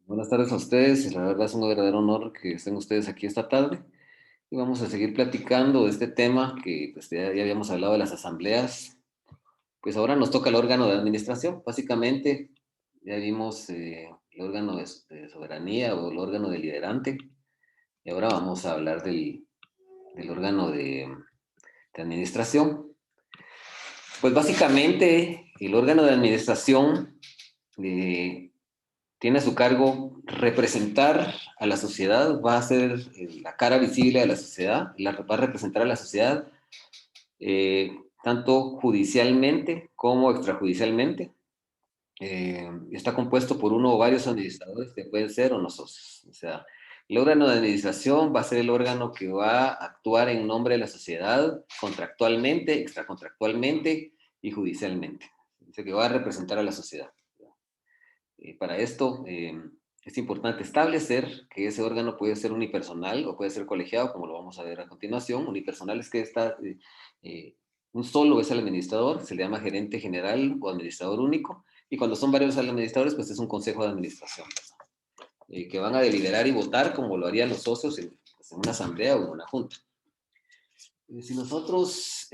Buenas tardes a ustedes. La verdad es un verdadero honor que estén ustedes aquí esta tarde. Y vamos a seguir platicando de este tema que pues, ya habíamos hablado de las asambleas. Pues ahora nos toca el órgano de administración. Básicamente, ya vimos el órgano de soberanía o el órgano deliberante. Y ahora vamos a hablar del órgano de administración. Pues básicamente, el órgano de administración eh, tiene a su cargo representar a la sociedad, va a ser la cara visible de la sociedad, va a representar a la sociedad tanto judicialmente como extrajudicialmente. Está compuesto por uno o varios administradores que pueden ser o no socios. O sea, el órgano de administración va a ser el órgano que va a actuar en nombre de la sociedad contractualmente, extracontractualmente y judicialmente. O sea, que va a representar a la sociedad. Para esto es importante establecer que ese órgano puede ser unipersonal o puede ser colegiado, como lo vamos a ver a continuación. Unipersonal es que eh, un solo es el administrador, se le llama gerente general o administrador único, y cuando son varios administradores, pues es un consejo de administración, que van a deliberar y votar como lo harían los socios pues, en una asamblea o en una junta. Si nosotros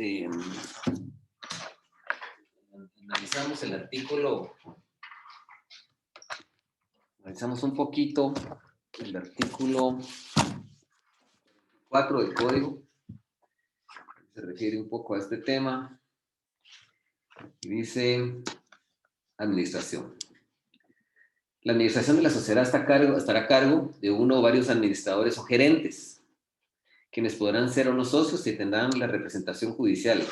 analizamos el artículo, analizamos un poquito el artículo 4 del código, se refiere un poco a este tema, y dice administración. La administración de la sociedad estará a cargo de uno o varios administradores o gerentes, quienes podrán ser o no socios y tendrán la representación judicial.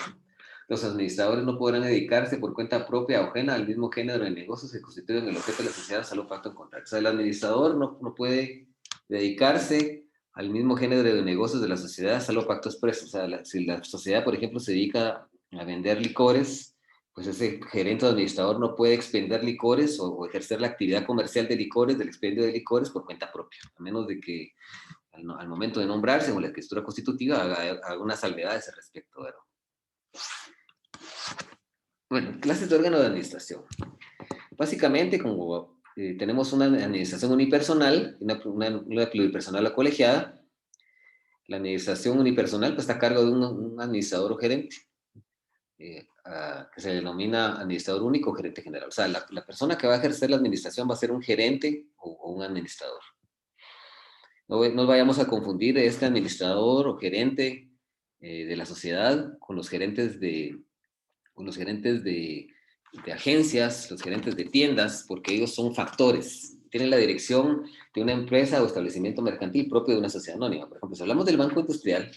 Los administradores no podrán dedicarse por cuenta propia o ajena al mismo género de negocios que constituyen el objeto de la sociedad, salvo pacto en contrato. O sea, el administrador no puede dedicarse al mismo género de negocios de la sociedad, salvo pacto expreso. O sea, si la sociedad, por ejemplo, se dedica a vender licores, pues ese gerente o administrador no puede expender licores o ejercer la actividad comercial de licores, del expendio de licores por cuenta propia, a menos de que al momento de nombrarse o la escritura constitutiva haga una salvedad a ese respecto. ¿Verdad? Bueno, clases de órgano de administración. Básicamente, como tenemos una administración unipersonal, una pluripersonal o colegiada, la administración unipersonal pues, está a cargo de un administrador o gerente, que se denomina administrador único o gerente general. O sea, la persona que va a ejercer la administración va a ser un gerente o un administrador. No nos vayamos a confundir este administrador o gerente de la sociedad con los gerentes de agencias, los gerentes de tiendas, porque ellos son factores. Tienen la dirección de una empresa o establecimiento mercantil propio de una sociedad anónima. Por ejemplo, si hablamos del Banco Industrial,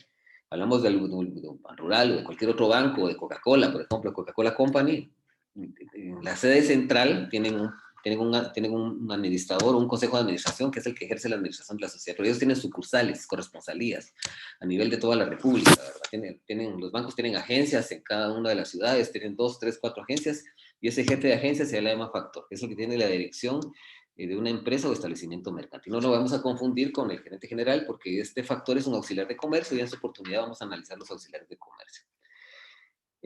hablamos del Ban Rural o de cualquier otro banco, de Coca-Cola, por ejemplo, Coca-Cola Company, en la sede central tienen un administrador o un consejo de administración que es el que ejerce la administración de la sociedad, pero ellos tienen sucursales, corresponsalías a nivel de toda la República, ¿verdad? Los bancos tienen agencias en cada una de las ciudades, tienen 2, 3, 4 agencias, y ese jefe de agencia se le llama factor, que es el que tiene la dirección de una empresa o establecimiento mercantil. No lo vamos a confundir con el gerente general, porque este factor es un auxiliar de comercio y en su oportunidad vamos a analizar los auxiliares de comercio.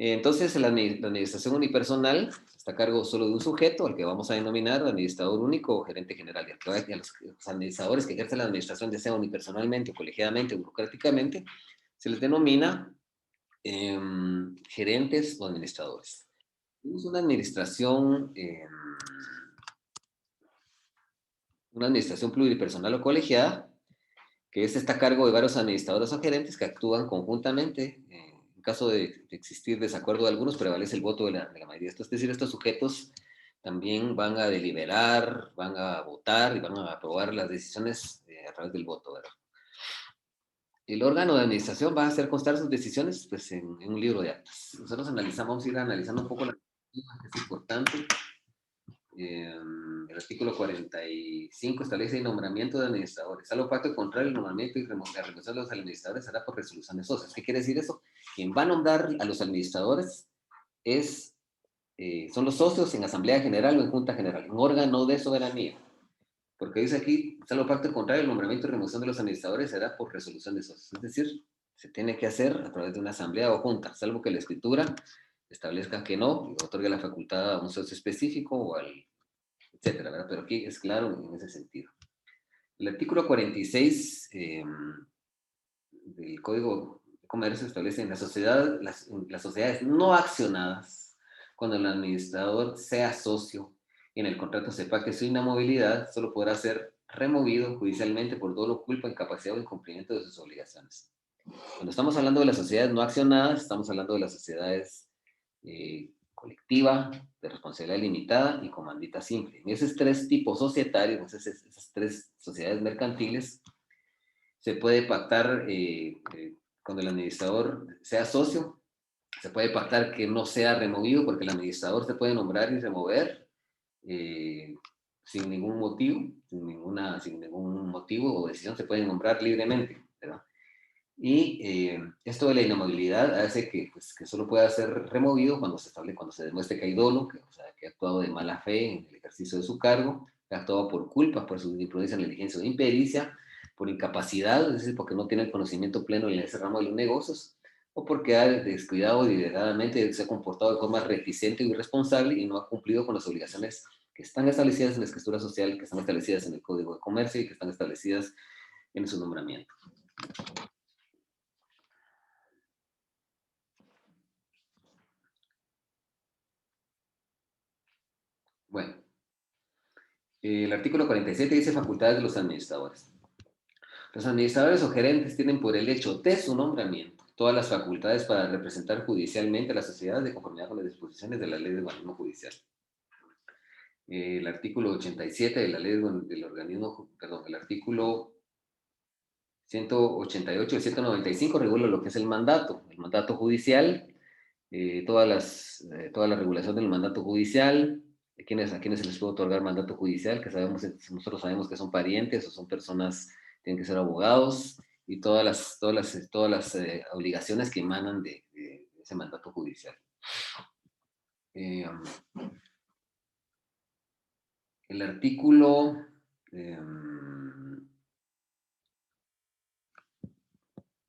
Entonces, la administración unipersonal está a cargo solo de un sujeto, al que vamos a denominar administrador único o gerente general. Y a los administradores que ejercen la administración, ya sea unipersonalmente o colegiadamente o burocráticamente, se les denomina gerentes o administradores. Tenemos una administración pluripersonal o colegiada, que está a cargo de varios administradores o gerentes que actúan conjuntamente. En caso de existir desacuerdo de algunos, prevalece el voto de la mayoría. Es decir, estos sujetos también van a deliberar, van a votar y van a aprobar las decisiones a través del voto, ¿verdad? El órgano de administración va a hacer constar sus decisiones pues, en un libro de actas. Nosotros vamos a ir analizando un poco la que es importante. El artículo 45 establece el nombramiento de administradores. Salvo pacto contrario, el nombramiento y la remoción de los administradores será por resolución de socios. ¿Qué quiere decir eso? Quien va a nombrar a los administradores son los socios en asamblea general o en junta general, un órgano de soberanía. Porque dice aquí, salvo pacto contrario, el nombramiento y remoción de los administradores será por resolución de socios. Es decir, se tiene que hacer a través de una asamblea o junta, salvo que la escritura establezca que no, y otorgue la facultad a un socio específico o al etcétera, ¿verdad? Pero aquí es claro en ese sentido. El artículo 46 del Código de Comercio establece en las sociedades no accionadas, cuando el administrador sea socio y en el contrato se pacte su inamovilidad, solo podrá ser removido judicialmente por dolo, culpa, incapacidad o incumplimiento de sus obligaciones. Cuando estamos hablando de las sociedades no accionadas, estamos hablando de las sociedades colectiva, de responsabilidad limitada y comandita simple. En esos tres tipos societarios, esas tres sociedades mercantiles, se puede pactar cuando el administrador sea socio, se puede pactar que no sea removido porque el administrador se puede nombrar y remover eh, sin ningún motivo, sin ningún motivo o decisión, se puede nombrar libremente, ¿verdad? Y esto de la inamovilidad hace que solo pueda ser removido cuando se demuestre que hay dolo, o sea, que ha actuado de mala fe en el ejercicio de su cargo, que ha actuado por culpa, por su imprudencia, negligencia o impericia, por incapacidad, es decir, porque no tiene el conocimiento pleno en ese ramo de los negocios, o porque ha descuidado deliberadamente, se ha comportado de forma reticente o irresponsable y no ha cumplido con las obligaciones que están establecidas en la escritura social, que están establecidas en el Código de Comercio y que están establecidas en su nombramiento. Bueno, el artículo 47 dice facultades de los administradores. Los administradores o gerentes tienen por el hecho de su nombramiento todas las facultades para representar judicialmente a la sociedad de conformidad con las disposiciones de la ley del organismo judicial. El artículo 87 de la ley del organismo, perdón, el artículo 188 y 195 regula lo que es el mandato judicial, toda la regulación del mandato judicial, a quienes se les puede otorgar mandato judicial, que nosotros sabemos que son parientes o son personas, tienen que ser abogados, y todas las obligaciones que emanan de ese mandato judicial. El artículo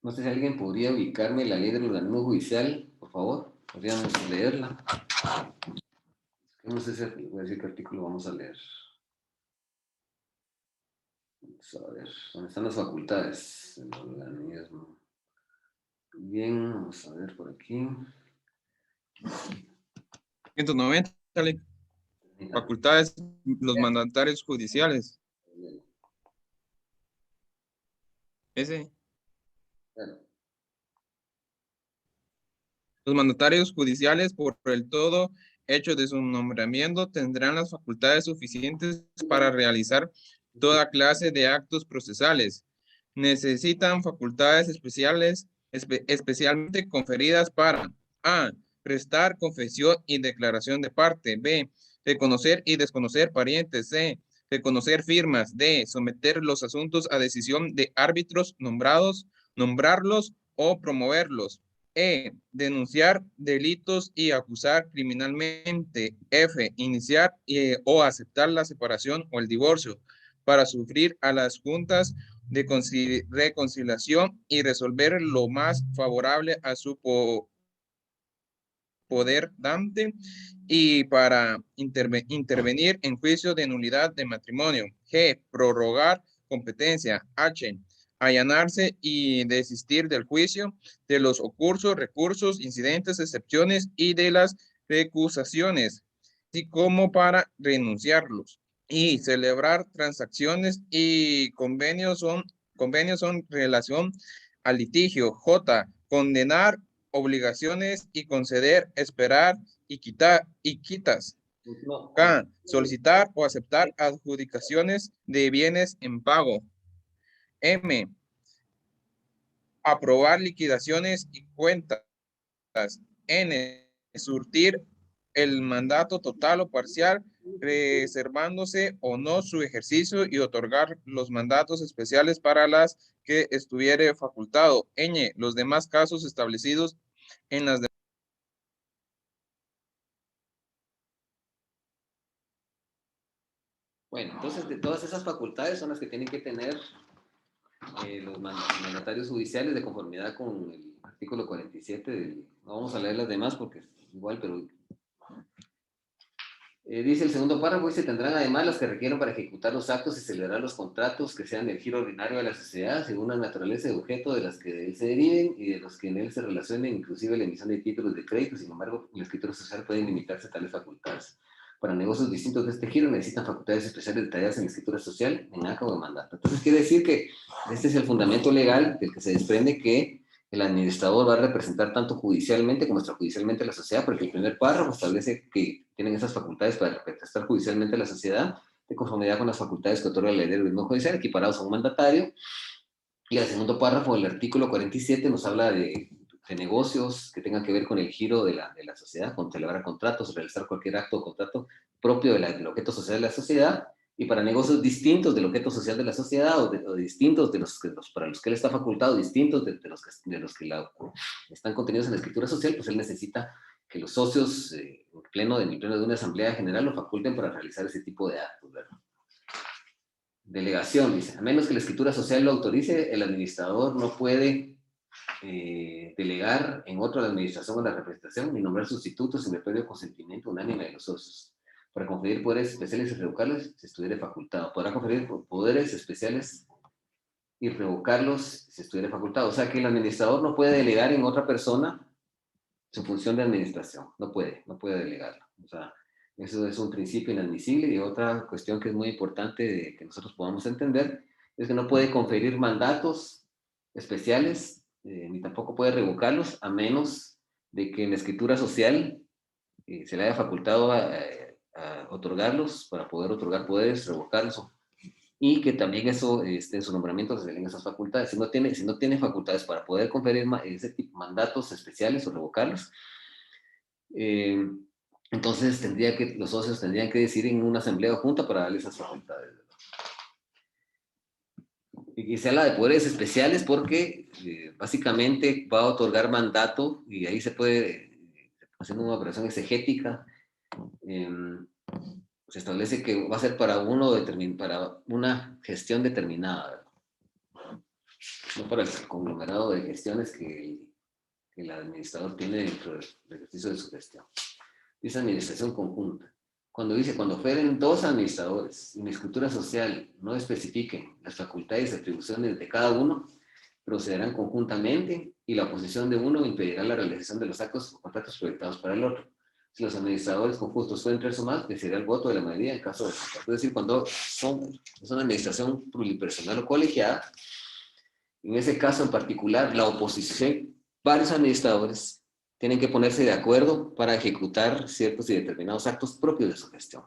no sé si alguien podría ubicarme la ley del organismo judicial, por favor. Podríamos leerla. No sé si voy a decir qué artículo vamos a leer. Vamos a ver, ¿dónde están las facultades del organismo? Bien, vamos a ver por aquí. 190, facultades, los mandatarios judiciales. Ese. Bueno. Los mandatarios judiciales, por el todo hecho de su nombramiento, tendrán las facultades suficientes para realizar toda clase de actos procesales. Necesitan facultades especiales, especialmente conferidas para A. Prestar confesión y declaración de parte. B. Reconocer y desconocer parientes. C. Reconocer firmas. D. Someter los asuntos a decisión de árbitros nombrarlos o promoverlos. E. Denunciar delitos y acusar criminalmente. F. Iniciar o aceptar la separación o el divorcio para sufrir a las juntas de reconciliación y resolver lo más favorable a su poder dante y para intervenir en juicio de nulidad de matrimonio. G. Prorrogar competencia. H. Allanarse y desistir del juicio, de los ocursos, recursos, incidentes, excepciones y de las recusaciones, así como para renunciarlos. Y celebrar transacciones y convenios son relación al litigio. J. Condenar obligaciones y conceder, esperar y quitas. K. Solicitar o aceptar adjudicaciones de bienes en pago. M. Aprobar liquidaciones y cuentas. N. Surtir el mandato total o parcial, reservándose o no su ejercicio y otorgar los mandatos especiales para las que estuviere facultado. Ñ. Los demás casos establecidos en las demás. Bueno, entonces de todas esas facultades son las que tienen que tener los mandatarios judiciales de conformidad con el artículo 47. No vamos a leer las demás porque es igual, pero Dice el segundo párrafo, dice, tendrán además las que requieran para ejecutar los actos y celebrar los contratos que sean del giro ordinario de la sociedad, según la naturaleza y objeto de las que de él se deriven y de los que en él se relacionen, inclusive la emisión de títulos de crédito. Sin embargo, la escritura social puede limitarse a tales facultades. Para negocios distintos de este giro necesitan facultades especiales detalladas en la escritura social, en acta o en mandato. Entonces quiere decir que este es el fundamento legal del que se desprende que el administrador va a representar tanto judicialmente como extrajudicialmente a la sociedad, porque el primer párrafo establece que tienen esas facultades para representar judicialmente a la sociedad, de conformidad con las facultades que otorga la ley del ritmo judicial, equiparados a un mandatario. Y el segundo párrafo del artículo 47 nos habla de negocios que tengan que ver con el giro de la sociedad, con celebrar contratos, realizar cualquier acto o contrato propio del objeto social de la sociedad, y para negocios distintos del objeto social de la sociedad o distintos de para los que él está facultado, distintos de los que están contenidos en la escritura social, pues él necesita que los socios en el pleno de una asamblea general lo faculten para realizar ese tipo de actos, ¿verdad? Delegación, dice, a menos que la escritura social lo autorice, el administrador no puede delegar en otro la administración o la representación, ni nombrar sustitutos sin el previo consentimiento unánime de los socios. Para conferir poderes especiales y revocarlos, si estuviera facultado. Podrá conferir poderes especiales y revocarlos si estuviera facultado. O sea que el administrador no puede delegar en otra persona su función de administración. No puede delegarlo. O sea, eso es un principio inadmisible. Y otra cuestión que es muy importante de que nosotros podamos entender es que no puede conferir mandatos especiales, ni tampoco puede revocarlos, a menos de que en la escritura social se le haya facultado a otorgarlos para poder otorgar poderes, revocarlos, y que también eso, en su nombramiento se den esas facultades. Si no tiene facultades para poder conferir ese tipo de mandatos especiales o revocarlos, eh, entonces los socios tendrían que decidir en una asamblea o junta para darle esas facultades. Y se habla de poderes especiales porque básicamente va a otorgar mandato y ahí se puede, haciendo una operación exegética, se establece que va a ser para para una gestión determinada, ¿verdad? No para el conglomerado de gestiones que el administrador tiene dentro del ejercicio de su gestión. Dice administración conjunta. Cuando fueren dos administradores y la escritura social no especifiquen las facultades y atribuciones de cada uno, procederán conjuntamente y la oposición de uno impedirá la realización de los actos o contratos proyectados para el otro. Si los administradores conjuntos fueron tres o más, decidirá el voto de la mayoría en caso de contrato. Es decir, cuando es una administración pluripersonal o colegiada, en ese caso en particular, la oposición, varios administradores tienen que ponerse de acuerdo para ejecutar ciertos y determinados actos propios de su gestión.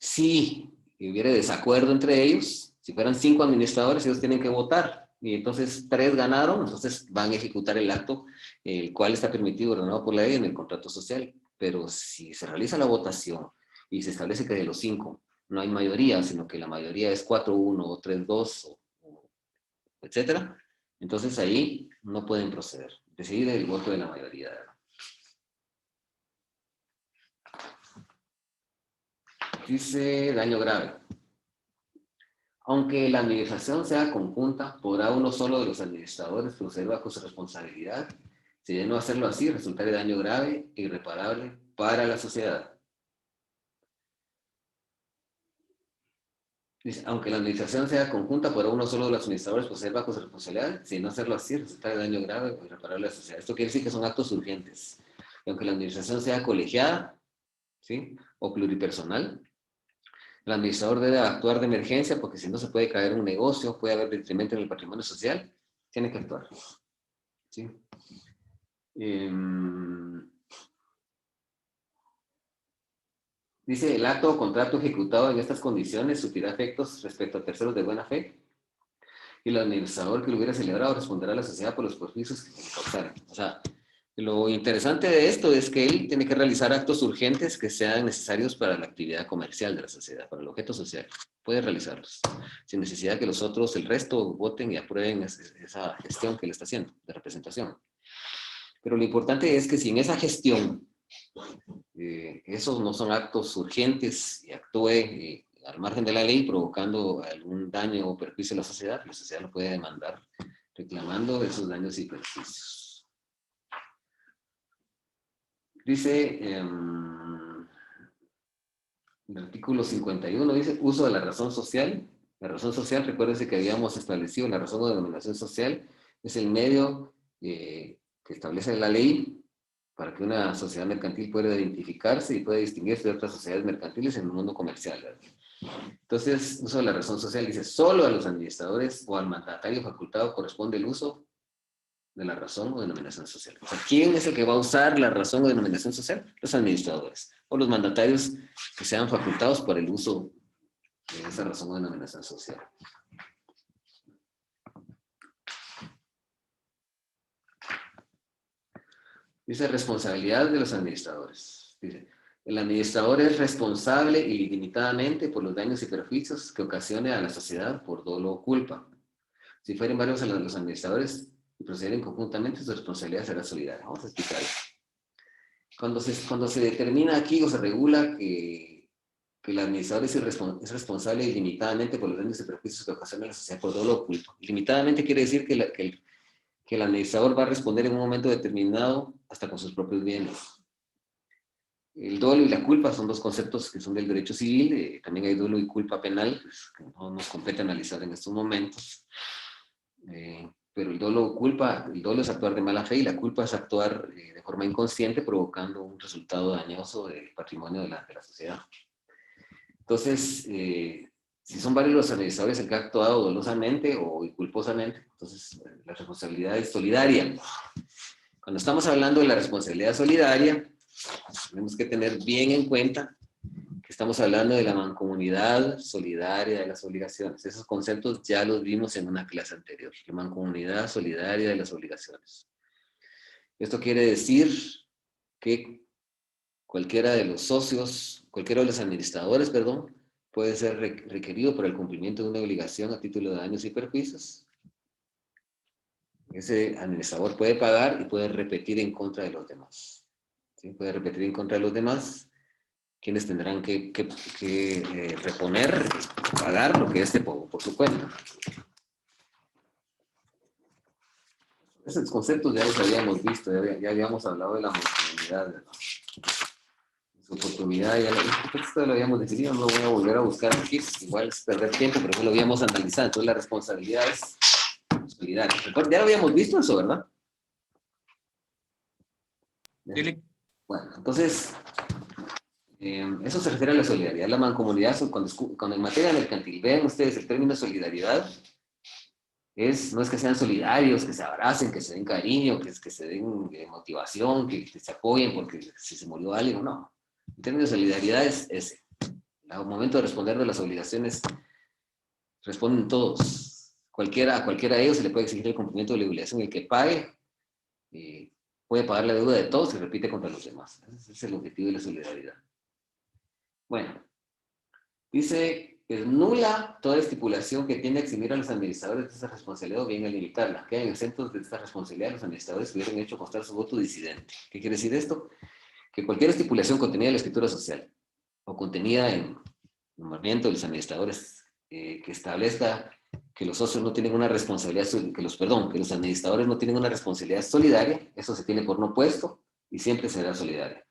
Si hubiera desacuerdo entre ellos, si fueran 5 administradores, ellos tienen que votar, y entonces 3 ganaron, entonces van a ejecutar el acto, el cual está permitido, ordenado por la ley en el contrato social. Pero si se realiza la votación y se establece que de los 5 no hay mayoría, sino que la mayoría es 4-1 o 3-2, etcétera, entonces ahí no pueden proceder. Decidir el voto de la mayoría. Dice daño grave. Aunque la administración sea conjunta, podrá uno solo de los administradores proceder bajo su responsabilidad. Si de no hacerlo así, resultará daño grave e irreparable para la sociedad. Dice, aunque la administración sea conjunta, podrá uno solo de los administradores proceder bajo su responsabilidad. Si de no hacerlo así, resultará daño grave o irreparable a la sociedad. Esto quiere decir que son actos urgentes. Y aunque la administración sea colegiada, ¿sí?, o pluripersonal, el administrador debe actuar de emergencia porque si no se puede caer un negocio, puede haber detrimento en el patrimonio social, tiene que actuar. ¿Sí? Dice, el acto o contrato ejecutado en estas condiciones sufrirá efectos respecto a terceros de buena fe y el administrador que lo hubiera celebrado responderá a la sociedad por los perjuicios que le causaron. O sea, lo interesante de esto es que él tiene que realizar actos urgentes que sean necesarios para la actividad comercial de la sociedad, para el objeto social. Puede realizarlos, sin necesidad de que los otros, el resto, voten y aprueben esa gestión que él está haciendo, de representación. Pero lo importante es que si en esa gestión esos no son actos urgentes y actúe al margen de la ley provocando algún daño o perjuicio a la sociedad lo puede demandar reclamando esos daños y perjuicios. Dice, El artículo 51 dice uso de la razón social. La razón social, recuérdense que habíamos establecido la razón o denominación social, es el medio que establece la ley para que una sociedad mercantil pueda identificarse y pueda distinguirse de otras sociedades mercantiles en el mundo comercial, ¿verdad? Entonces, uso de la razón social dice, solo a los administradores o al mandatario facultado corresponde el uso de la razón o denominación social. O sea, ¿quién es el que va a usar la razón o denominación social? Los administradores o los mandatarios que sean facultados por el uso de esa razón o denominación social. Dice responsabilidad de los administradores. Dice, el administrador es responsable ilimitadamente por los daños y perjuicios que ocasione a la sociedad por dolo o culpa. Si fueren varios los administradores y proceden conjuntamente, su responsabilidad será solidaria. Vamos a explicar eso. Cuando se determina aquí o se regula que el administrador es responsable ilimitadamente por los daños y perjuicios que ocasiona a la sociedad por dolo o culpa. Ilimitadamente quiere decir que el administrador va a responder en un momento determinado hasta con sus propios bienes. El dolo y la culpa son dos conceptos que son del derecho civil, también hay dolo y culpa penal, pues, que no nos compete analizar en estos momentos. Pero el dolo es actuar de mala fe y la culpa es actuar de forma inconsciente provocando un resultado dañoso del patrimonio de la sociedad. Entonces, si son varios los administradores el que ha actuado dolosamente o culposamente, entonces la responsabilidad es solidaria. Cuando estamos hablando de la responsabilidad solidaria, tenemos que tener bien en cuenta que estamos hablando de la mancomunidad solidaria de las obligaciones. Esos conceptos ya los vimos en una clase anterior, la mancomunidad solidaria de las obligaciones. Esto quiere decir que cualquiera de los socios, cualquiera de los administradores, perdón, puede ser requerido por el cumplimiento de una obligación a título de daños y perjuicios. Ese administrador puede pagar y puede repetir en contra de los demás. ¿Sí? Puede repetir en contra de los demás, quienes tendrán que reponer, pagar lo que éste pagó por su cuenta. Esos conceptos ya los habíamos visto, ya habíamos hablado de la mancomunidad, ¿verdad? Su oportunidad, esto lo habíamos decidido, no lo voy a volver a buscar aquí, igual es perder tiempo, pero lo habíamos analizado. Entonces la responsabilidad es solidaria. Ya lo habíamos visto eso, ¿verdad? Sí. Bueno, entonces, eso se refiere a la solidaridad. La mancomunidad, cuando en materia mercantil, vean ustedes el término solidaridad, no es que sean solidarios, que se abracen, que se den cariño, que se den motivación, que se apoyen porque si se murió alguien, no. El término de solidaridad es ese. Al momento de responder de las obligaciones, responden todos. A cualquiera de ellos se le puede exigir el cumplimiento de la obligación. El que pague puede pagar la deuda de todos y repite contra los demás. Ese es el objetivo de la solidaridad. Bueno, dice, es nula toda estipulación que tiende a eximir a los administradores de esta responsabilidad o bien a limitarla. Quedan exentos de esta responsabilidad los administradores que hubieran hecho constar su voto disidente. ¿Qué quiere decir esto? Que cualquier estipulación contenida en la escritura social o contenida en el nombramiento de los administradores que establezca que los socios no tienen una responsabilidad, que los administradores no tienen una responsabilidad solidaria, eso se tiene por no puesto y siempre será solidaria.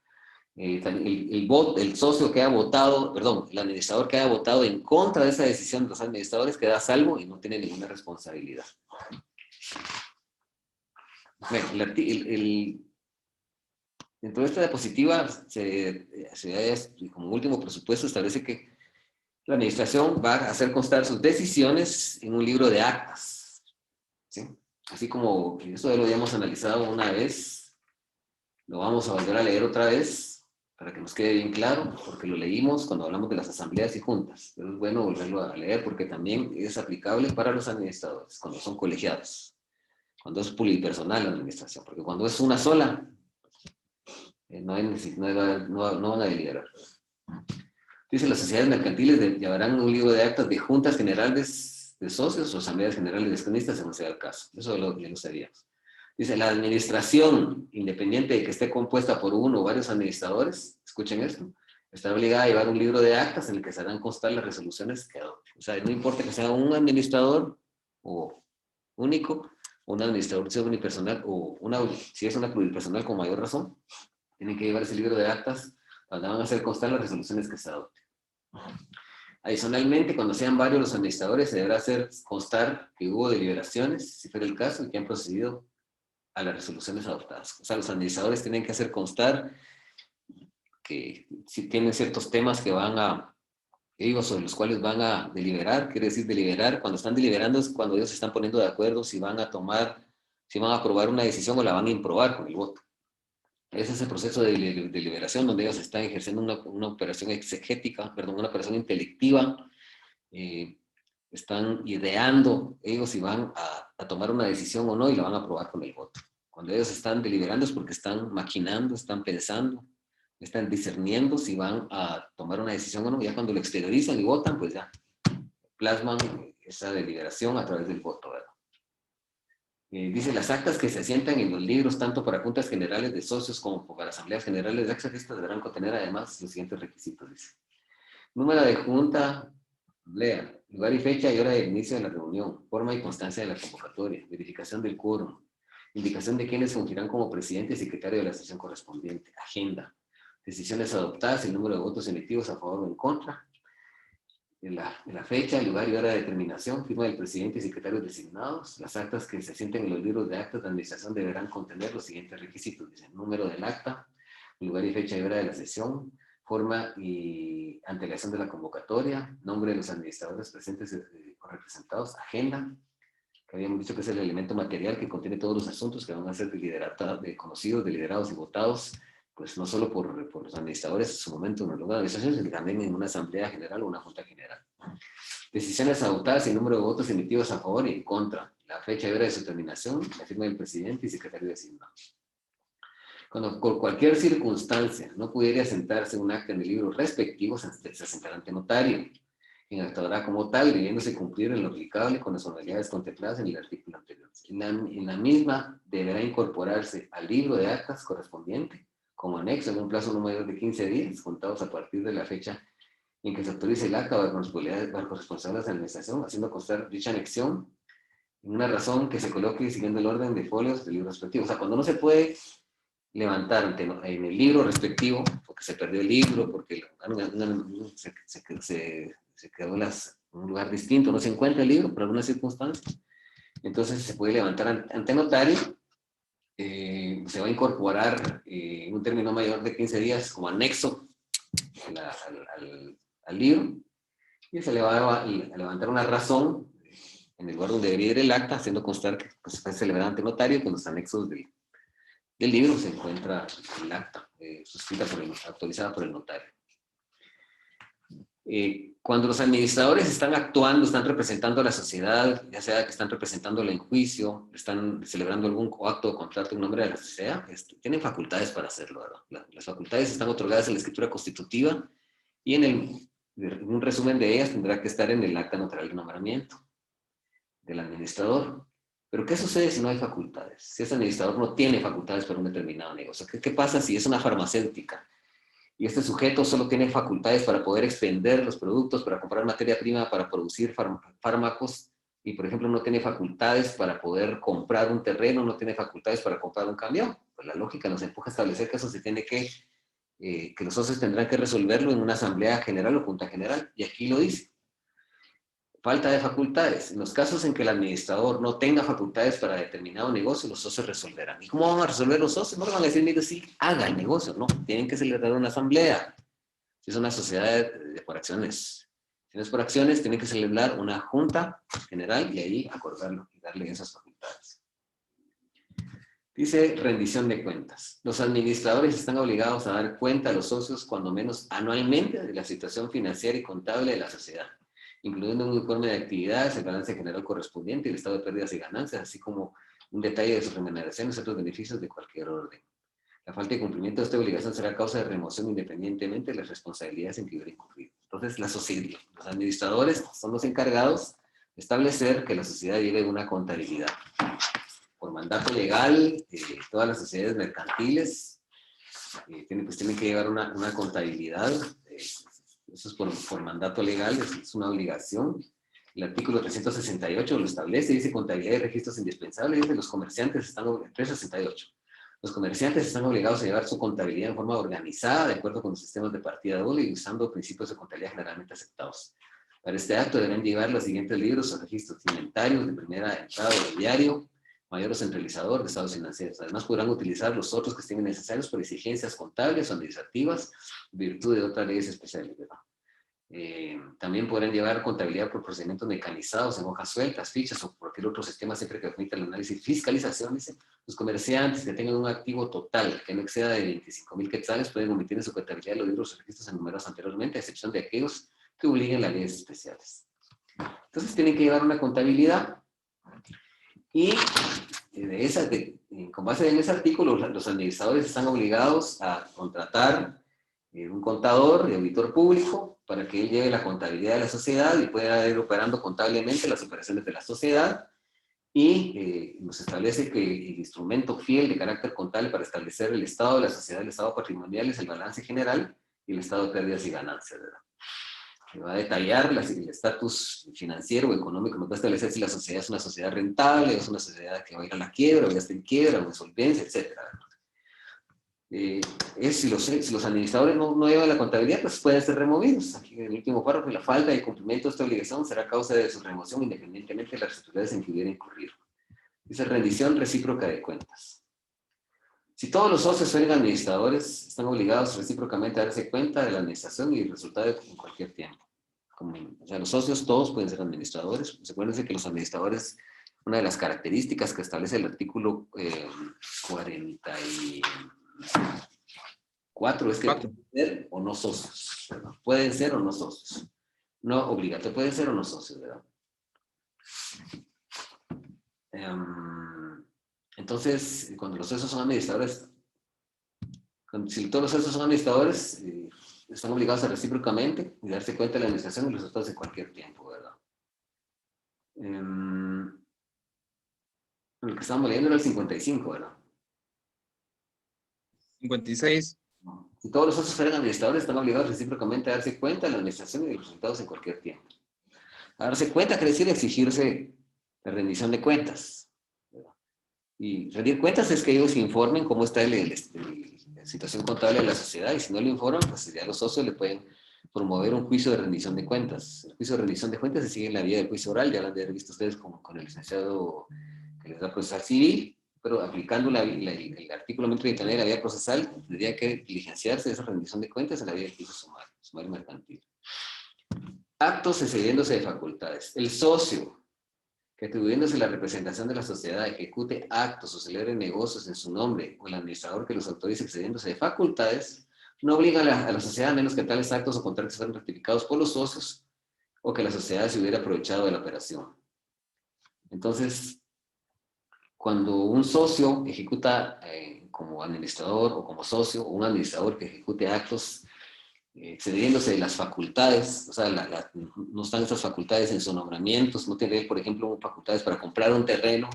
El socio que ha votado, el administrador que haya votado en contra de esa decisión de los administradores queda a salvo y no tiene ninguna responsabilidad. Bueno, dentro de esta diapositiva, como último presupuesto, establece que la administración va a hacer constar sus decisiones en un libro de actas. ¿Sí? Así como eso ya lo habíamos analizado una vez, lo vamos a volver a leer otra vez para que nos quede bien claro, porque lo leímos cuando hablamos de las asambleas y juntas. Pero es bueno volverlo a leer porque también es aplicable para los administradores, cuando son colegiados, cuando es pluripersonal la administración, porque cuando es una sola, no van a deliberar. Dice, las sociedades mercantiles llevarán un libro de actas de juntas generales de socios o asambleas generales de accionistas, según sea el caso. Eso ya lo sabíamos. Dice, la administración, independiente de que esté compuesta por uno o varios administradores, escuchen esto, está obligada a llevar un libro de actas en el que se harán constar las resoluciones que adopte. O sea, no importa que sea un administrador o único, un administrador unipersonal o si es una pluripersonal con mayor razón, tienen que llevar ese libro de actas donde van a hacer constar las resoluciones que se adopten. Adicionalmente, cuando sean varios los administradores, se deberá hacer constar que hubo deliberaciones, si fuera el caso, y que han procedido a las resoluciones adoptadas. O sea, los administradores tienen que hacer constar que si tienen ciertos temas que van a, ellos sobre los cuales van a deliberar, quiere decir deliberar, cuando están deliberando es cuando ellos se están poniendo de acuerdo si van a tomar, si van a aprobar una decisión o la van a improbar con el voto. Ese es el proceso de deliberación donde ellos están ejerciendo una operación exegética, perdón, una operación intelectiva, están ideando ellos si van a tomar una decisión o no y la van a aprobar con el voto. Cuando ellos están deliberando es porque están maquinando, están pensando, están discerniendo si van a tomar una decisión o no. Ya cuando lo exteriorizan y votan, pues ya plasman esa deliberación a través del voto, ¿verdad? Dice, las actas que se asientan en los libros, tanto para juntas generales de socios como para asambleas generales de accionistas, deberán contener además los siguientes requisitos, dice. Número de junta, lea, lugar y fecha y hora de inicio de la reunión, forma y constancia de la convocatoria, verificación del quórum, indicación de quiénes fungirán como presidente y secretario de la sesión correspondiente, agenda, decisiones adoptadas, el número de votos emitidos a favor o en contra, la fecha, lugar y hora de determinación, firma del presidente y secretarios designados. Las actas que se asienten en los libros de actas de administración deberán contener los siguientes requisitos. Dice, número del acta, lugar y fecha y hora de la sesión, forma y antelación de la convocatoria, nombre de los administradores presentes o representados, agenda, que habíamos dicho que es el elemento material que contiene todos los asuntos que van a ser conocidos, deliberados y votados, pues no solo por los administradores en su momento en el lugar de administración, sino también en una asamblea general o una junta general. Decisiones adoptadas y el número de votos emitidos a favor y en contra, la fecha y hora de su terminación, la firma del presidente y secretario designado. Cuando por cualquier circunstancia no pudiera asentarse un acta en el libro respectivo, se asentará ante notario, quien actuará como tal, debiéndose cumplir en lo aplicable con las formalidades contempladas en el artículo anterior. En la misma deberá incorporarse al libro de actas correspondiente como anexo en un plazo no mayor de 15 días, contados a partir de la fecha en que se autorice el acta bajo responsables de administración, haciendo constar dicha anexión en una razón que se coloque siguiendo el orden de folios del libro respectivo. O sea, cuando no se puede levantar en el libro respectivo, porque se perdió el libro, porque se quedó en un lugar distinto, no se encuentra el libro por alguna circunstancia, entonces se puede levantar ante notario, se va a incorporar en un término mayor de 15 días como anexo al libro, y se le va a levantar una razón en el lugar donde debería ir el acta, haciendo constar que pues, fue celebrada ante notario, con los anexos del libro se encuentra el acta, suscrita autorizada por el notario. Cuando los administradores están actuando, están representando a la sociedad, ya sea que están representándola en juicio, están celebrando algún acto o contrato en nombre de la sociedad, tienen facultades para hacerlo, ¿verdad? Las facultades están otorgadas en la escritura constitutiva y en un resumen de ellas tendrá que estar en el acta notarial de nombramiento del administrador. Pero ¿qué sucede si no hay facultades? Si ese administrador no tiene facultades para un determinado negocio. ¿Qué pasa si es una farmacéutica y este sujeto solo tiene facultades para poder expender los productos, para comprar materia prima, para producir fármacos, y por ejemplo no tiene facultades para poder comprar un terreno, no tiene facultades para comprar un camión? Pues la lógica nos empuja a establecer que eso se tiene que los socios tendrán que resolverlo en una asamblea general o junta general, y aquí lo dice. Falta de facultades. En los casos en que el administrador no tenga facultades para determinado negocio, los socios resolverán. ¿Y cómo van a resolver los socios? No le van a decir, mire, sí, haga el negocio, no. Tienen que celebrar una asamblea. Si es una sociedad por acciones. Si no es por acciones, tienen que celebrar una junta general y ahí acordarlo y darle esas facultades. Dice rendición de cuentas. Los administradores están obligados a dar cuenta a los socios cuando menos anualmente de la situación financiera y contable de la sociedad, incluyendo un informe de actividades, el balance general correspondiente, el estado de pérdidas y ganancias, así como un detalle de sus remuneraciones y otros beneficios de cualquier orden. La falta de cumplimiento de esta obligación será causa de remoción independientemente de las responsabilidades en que hubiera incurrido. Entonces, los administradores son los encargados de establecer que la sociedad lleve una contabilidad. Por mandato legal, todas las sociedades mercantiles tienen que llevar una contabilidad. Eso es por mandato legal, es una obligación. El artículo 368 lo establece, dice contabilidad y registros indispensables, dice los comerciantes están, 368. Los comerciantes están obligados a llevar su contabilidad en forma organizada, de acuerdo con los sistemas de partida doble y usando principios de contabilidad generalmente aceptados. Para este acto deben llevar los siguientes libros o registros: inventarios de primera entrada del diario, mayor centralizador de estados financieros. Además, podrán utilizar los otros que estén necesarios por exigencias contables o administrativas, en virtud de otras leyes especiales, ¿verdad? También podrán llevar contabilidad por procedimientos mecanizados en hojas sueltas, fichas o cualquier otro sistema siempre que permita el análisis y fiscalización. Dice, los comerciantes que tengan un activo total que no exceda de 25,000 quetzales pueden omitir en su contabilidad los libros o registros enumerados anteriormente, a excepción de aquellos que obliguen las leyes especiales. Entonces tienen que llevar una contabilidad y con base en ese artículo los administradores están obligados a contratar un contador y auditor público para que él lleve la contabilidad de la sociedad y pueda ir operando contablemente las operaciones de la sociedad, y nos establece que el instrumento fiel de carácter contable para establecer el estado de la sociedad, el estado patrimonial, es el balance general y el estado de pérdidas y ganancias, ¿verdad? Que va a detallar el estatus financiero o económico, nos va a establecer si la sociedad es una sociedad rentable, o es una sociedad que va a ir a la quiebra, o ya está en quiebra, o en insolvencia, etc. Si los administradores no llevan la contabilidad, pues pueden ser removidos. Aquí en el último párrafo, la falta de cumplimiento de esta obligación será causa de su remoción independientemente de las responsabilidades en que hubiera incurrido. Dice rendición recíproca de cuentas. Si todos los socios fueran administradores, están obligados recíprocamente a darse cuenta de la administración y el resultado en cualquier tiempo. O sea, los socios todos pueden ser administradores. Acuérdense que los administradores, una de las características que establece el artículo 44 es que pueden ser o no socios, ¿verdad? Pueden ser o no socios. No obligatorio, pueden ser o no socios, ¿verdad? Entonces, cuando los socios son administradores, si todos los socios son administradores, están obligados a recíprocamente y darse cuenta de la administración y los resultados en cualquier tiempo, ¿verdad? El que estábamos leyendo era el 55, ¿verdad? 56. Si todos los socios fueran administradores, están obligados recíprocamente a darse cuenta de la administración y de los resultados en cualquier tiempo. A darse cuenta quiere decir exigirse la rendición de cuentas, ¿verdad? Y rendir cuentas es que ellos informen cómo está la situación contable de la sociedad, y si no lo informan, pues ya los socios le pueden promover un juicio de rendición de cuentas. El juicio de rendición de cuentas se sigue en la vía del juicio oral, ya lo han de haber visto ustedes con el licenciado que les da procesal civil, pero aplicando el artículo 1039 de la vía procesal, tendría que diligenciarse esa rendición de cuentas en la vía del juicio sumario mercantil. Actos excediéndose de facultades. El socio que atribuyéndose la representación de la sociedad ejecute actos o celebre negocios en su nombre, o el administrador que los autorice excediéndose de facultades, no obliga a la sociedad a menos que tales actos o contratos sean ratificados por los socios o que la sociedad se hubiera aprovechado de la operación. Entonces, cuando un socio ejecuta como administrador o como socio, o un administrador que ejecute actos excediéndose de las facultades, o sea, no están esas facultades en sus nombramientos, no tiene, por ejemplo, facultades para comprar un terreno,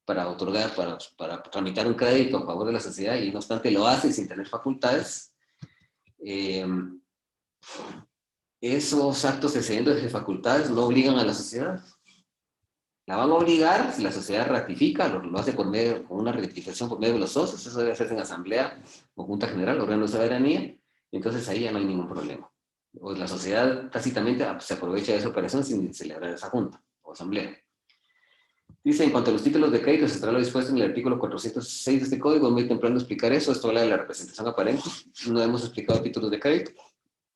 para otorgar, para tramitar un crédito a favor de la sociedad, y no obstante lo hace sin tener facultades, esos actos excediéndose de facultades no obligan a la sociedad. La van a obligar si la sociedad ratifica, lo hace por medio, con una ratificación por medio de los socios, eso debe hacerse en asamblea o junta general, órgano de soberanía, y entonces ahí ya no hay ningún problema. O la sociedad tácitamente se aprovecha de esa operación sin celebrar esa junta o asamblea. Dice, en cuanto a los títulos de crédito, se trae lo dispuesto en el artículo 406 de este código. Muy temprano explicar eso. Esto habla de la representación aparente. No hemos explicado títulos de crédito.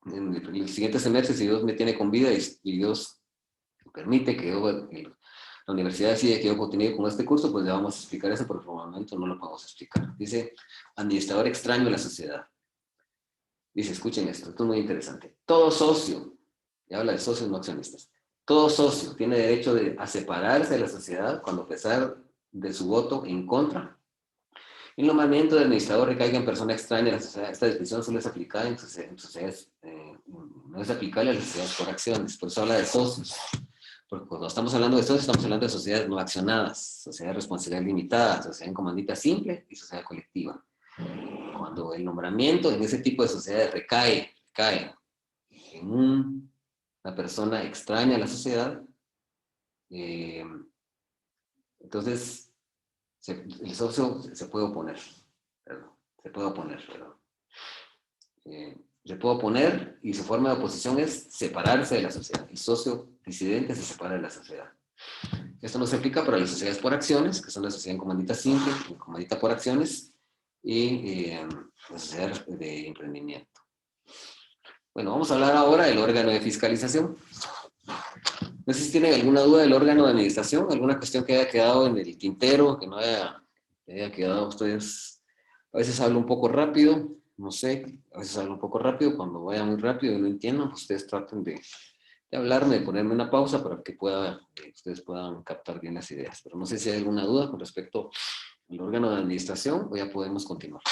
En el siguiente semestre, si Dios me tiene con vida y Dios permite que la universidad decide que yo continúe con este curso, pues ya vamos a explicar eso, porque por el momento no lo podemos explicar. Dice, administrador extraño de la sociedad. Dice, escuchen esto es muy interesante. Todo socio, y habla de socios no accionistas, todo socio tiene derecho a separarse de la sociedad cuando, a pesar de su voto en contra, el nombramiento del administrador recaiga en persona extraña a la sociedad. Esta disposición solo es aplicada en sociedades, no es aplicable a las sociedades por acciones, por eso habla de socios. Porque cuando estamos hablando de socios, estamos hablando de sociedades no accionadas, sociedad de responsabilidad limitada, sociedad en comandita simple y sociedad colectiva. Cuando el nombramiento en ese tipo de sociedades recae en una persona extraña a la sociedad, entonces el socio se puede oponer. se puede oponer, ¿verdad? Se puede oponer y su forma de oposición es separarse de la sociedad. El socio disidente se separa de la sociedad. Esto no se aplica para las sociedades por acciones, que son la sociedad en comandita simple, en comandita por acciones, y la sociedad de emprendimiento. Bueno, vamos a hablar ahora del órgano de fiscalización. No sé si tienen alguna duda del órgano de administración, alguna cuestión que haya quedado en el tintero, que no haya quedado a ustedes. A veces hablo un poco rápido, no sé, a veces hablo un poco rápido, cuando vaya muy rápido y no entiendo, ustedes traten de hablarme, de ponerme una pausa para que ustedes puedan captar bien las ideas. Pero no sé si hay alguna duda con respecto al órgano de administración o ya podemos continuar.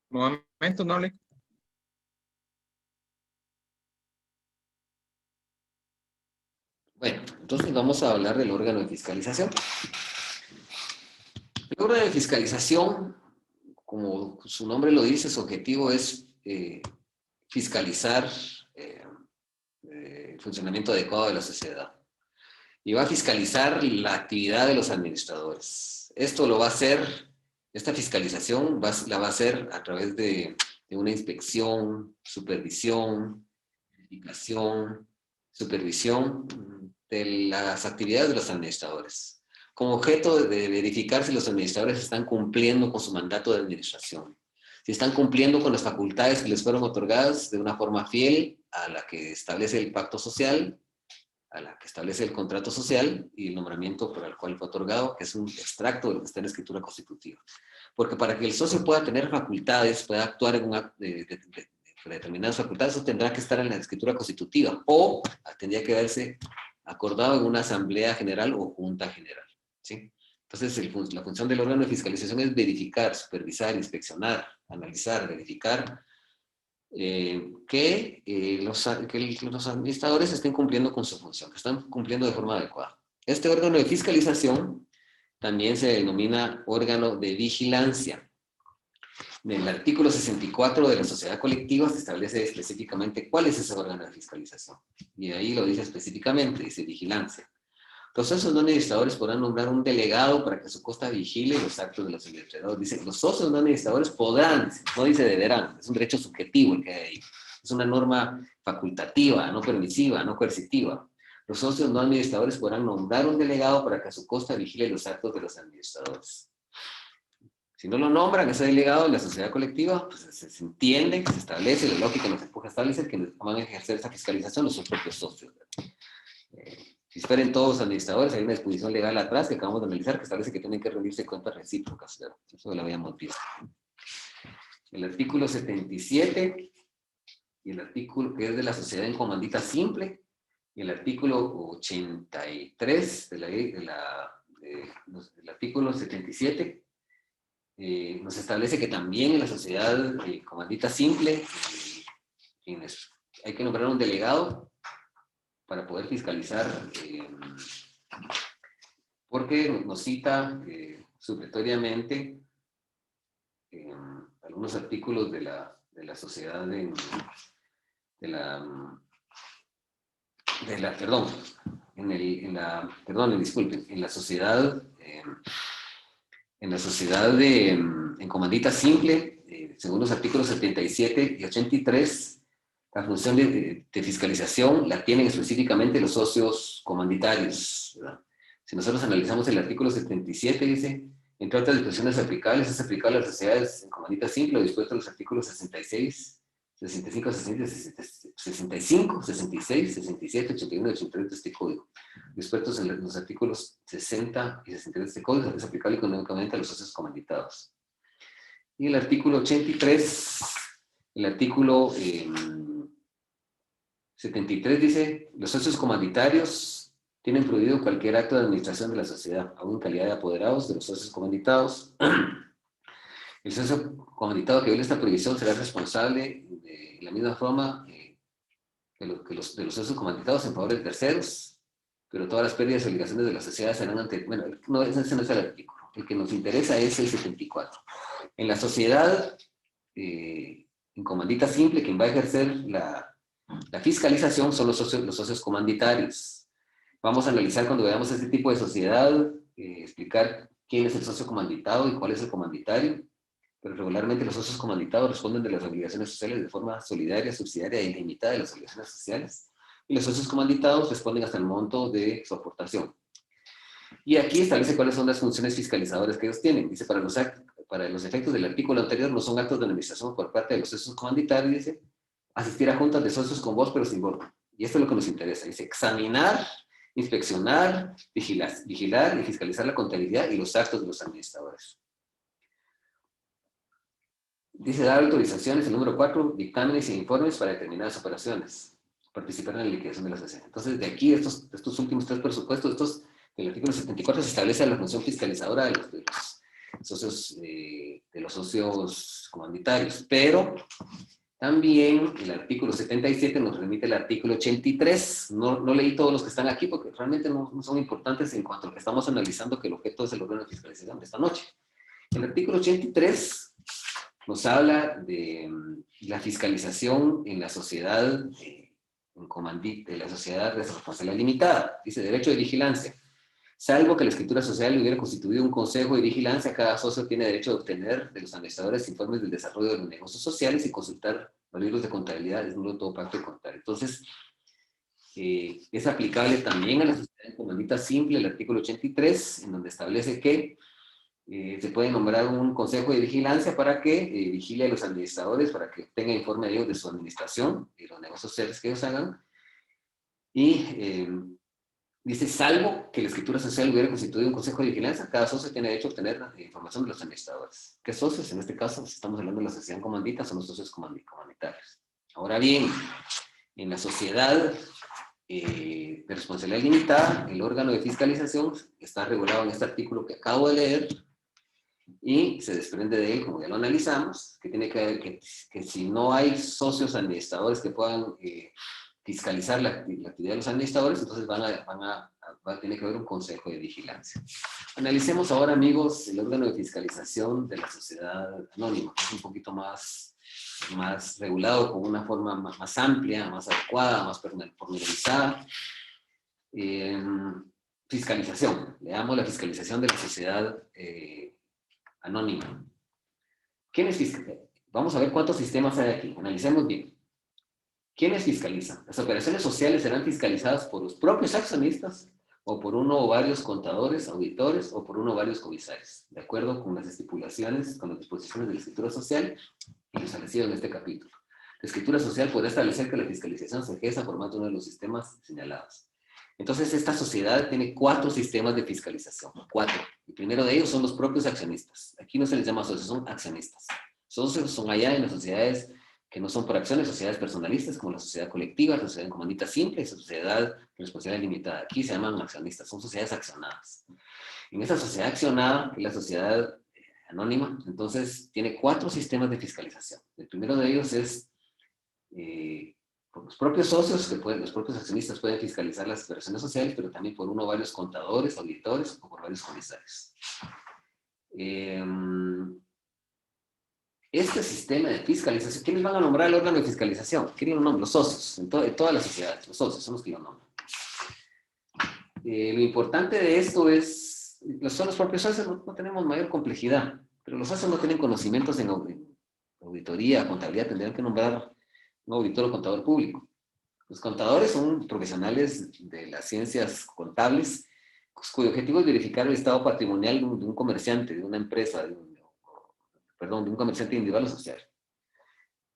Momento, noble. Bueno, entonces vamos a hablar del órgano de fiscalización. El órgano de fiscalización, como su nombre lo dice, su objetivo es fiscalizar el funcionamiento adecuado de la sociedad. Y va a fiscalizar la actividad de los administradores. Esto lo va a hacer, esta fiscalización la va a hacer a través de una inspección, supervisión, verificación, supervisión de las actividades de los administradores, con objeto de verificar si los administradores están cumpliendo con su mandato de administración, si están cumpliendo con las facultades que les fueron otorgadas de una forma fiel a la que establece el pacto social, a la que establece el contrato social y el nombramiento por el cual fue otorgado, que es un extracto de lo que está en la escritura constitutiva. Porque para que el socio pueda tener facultades, pueda actuar en determinadas facultades, eso tendrá que estar en la escritura constitutiva o tendría que haberse acordado en una asamblea general o junta general, ¿sí? Entonces, la función del órgano de fiscalización es verificar, supervisar, inspeccionar, analizar, verificar que los administradores estén cumpliendo con su función, que están cumpliendo de forma adecuada. Este órgano de fiscalización también se denomina órgano de vigilancia. En el artículo 64 de la sociedad colectiva se establece específicamente cuál es ese órgano de fiscalización. Y ahí lo dice específicamente, dice vigilancia. Los socios no administradores podrán nombrar un delegado para que a su costa vigile los actos de los administradores. Dice, los socios no administradores podrán, no dice deberán, es un derecho subjetivo el que hay ahí. Es una norma facultativa, no permisiva, no coercitiva. Los socios no administradores podrán nombrar un delegado para que a su costa vigile los actos de los administradores. Si no lo nombran, ese delegado en la sociedad colectiva, pues se entiende, que se establece, la lógica nos empuja a establecer que van a ejercer esa fiscalización los propios socios. Si esperen todos los administradores, hay una disposición legal atrás que acabamos de analizar que establece que tienen que rendirse cuentas recíprocas. Eso lo habíamos visto. El artículo 77 y el artículo que es de la sociedad en comandita simple y el artículo 83 de la ley, del artículo 77 nos establece que también en la sociedad comandita simple hay que nombrar un delegado para poder fiscalizar, porque nos cita supletoriamente algunos artículos de la sociedad en la sociedad en comandita simple, según los artículos 77 y 83, la función de fiscalización la tienen específicamente los socios comanditarios, ¿verdad? Si nosotros analizamos el artículo 77, dice, entre otras disposiciones aplicables, es aplicable a las sociedades en comandita simple, dispuesto en los artículos 66, 65, 65, 66, 67, 81 y 83 de este código. Dispuestos en los artículos 60 y 63 de este código, es aplicable económicamente a los socios comanditados. Y el artículo 83, el artículo 73 dice, los socios comanditarios tienen prohibido cualquier acto de administración de la sociedad, aún en calidad de apoderados de los socios comanditados. El socio comanditado que viole esta prohibición será responsable de la misma forma de los socios comanditados en favor de terceros, pero todas las pérdidas y obligaciones de la sociedad serán ante... Bueno, no, ese no es el artículo. El que nos interesa es el 74. En la sociedad, en comandita simple, quien va a ejercer la fiscalización son los socios comanditarios. Vamos a analizar cuando veamos este tipo de sociedad, explicar quién es el socio comanditado y cuál es el comanditario, pero regularmente los socios comanditados responden de las obligaciones sociales de forma solidaria, subsidiaria e ilimitada de las obligaciones sociales, y los socios comanditados responden hasta el monto de su aportación. Y aquí establece cuáles son las funciones fiscalizadoras que ellos tienen. Dice, para los efectos del artículo anterior, no son actos de administración por parte de los socios comandatarios, dice, asistir a juntas de socios con voz pero sin voto. Y esto es lo que nos interesa. Dice, examinar, inspeccionar, vigilar y fiscalizar la contabilidad y los actos de los administradores. Dice, dar autorizaciones, el número 4, dictámenes e informes para determinadas operaciones. Participar en la liquidación de la sociedad. Entonces, de aquí, estos últimos 3 presupuestos, el artículo 74 se establece la función fiscalizadora de los socios comunitarios, pero también el artículo 77 nos remite el artículo 83. No leí todos los que están aquí porque realmente no son importantes en cuanto a lo que estamos analizando, que el objeto es el órgano de fiscalización de esta noche. El artículo 83 nos habla de la fiscalización en la sociedad de la sociedad de responsabilidad limitada. Dice derecho de vigilancia. Salvo que la escritura social hubiera constituido un consejo de vigilancia, cada socio tiene derecho a obtener de los administradores informes del desarrollo de los negocios sociales y consultar los libros de contabilidad, es nulo todo pacto de contabilidad. Entonces, es aplicable también a la sociedad en comandita simple, el artículo 83, en donde establece que se puede nombrar un consejo de vigilancia para que vigile a los administradores, para que tenga informe de ellos de su administración y los negocios sociales que ellos hagan. Y dice, salvo que la escritura social hubiera constituido un consejo de vigilancia, cada socio tiene derecho a obtener información de los administradores. ¿Qué socios? En este caso, si estamos hablando de la sociedad comandita, son los socios comunitarios. Ahora bien, en la sociedad de responsabilidad limitada, el órgano de fiscalización está regulado en este artículo que acabo de leer y se desprende de él, como ya lo analizamos, que tiene que ver que si no hay socios administradores que puedan fiscalizar la actividad de los administradores, entonces va a tener que haber un consejo de vigilancia. Analicemos ahora, amigos, el órgano de fiscalización de la sociedad anónima, que es un poquito más regulado, con una forma más amplia, más adecuada, más pormenorizada. Fiscalización, leamos la fiscalización de la sociedad anónima. ¿Quiénes fiscalizan? Vamos a ver cuántos sistemas hay aquí, analicemos bien. ¿Quiénes fiscalizan? Las operaciones sociales serán fiscalizadas por los propios accionistas o por uno o varios contadores, auditores o por uno o varios comisarios, de acuerdo con las estipulaciones, con las disposiciones de la escritura social y lo establecido en este capítulo. La escritura social podrá establecer que la fiscalización se ejerza por más de uno de los sistemas señalados. Entonces, esta sociedad tiene 4 sistemas de fiscalización, 4. El primero de ellos son los propios accionistas. Aquí no se les llama socios, son accionistas. Socios son allá en las sociedades que no son por acciones, sociedades personalistas, como la sociedad colectiva, la sociedad en comandita simple y la sociedad de responsabilidad limitada. Aquí se llaman accionistas, son sociedades accionadas. En esta sociedad accionada, que es la sociedad anónima, entonces tiene 4 sistemas de fiscalización. El primero de ellos es por los propios socios, los propios accionistas pueden fiscalizar las operaciones sociales, pero también por uno o varios contadores, auditores o por varios comisarios. Este sistema de fiscalización, ¿quiénes van a nombrar el órgano de fiscalización? ¿Quiénes lo nombran? Los socios, en todas las sociedades, los socios son los que lo nombran. Lo importante de esto es, son los propios socios, no tenemos mayor complejidad, pero los socios no tienen conocimientos en auditoría, contabilidad, tendrían que nombrar un auditor o contador público. Los contadores son profesionales de las ciencias contables, cuyo objetivo es verificar el estado patrimonial de un comerciante, de una empresa, de un comerciante individual o social.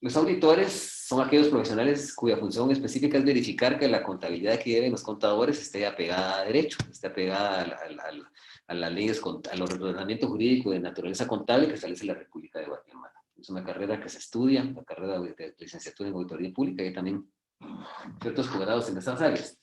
Los auditores son aquellos profesionales cuya función específica es verificar que la contabilidad que lleven los contadores esté apegada a derecho, esté apegada a las leyes, al ordenamiento jurídico de naturaleza contable que establece la República de Guatemala. Es una carrera que se estudia, la carrera de licenciatura en auditoría pública, y también ciertos posgrados en estas áreas.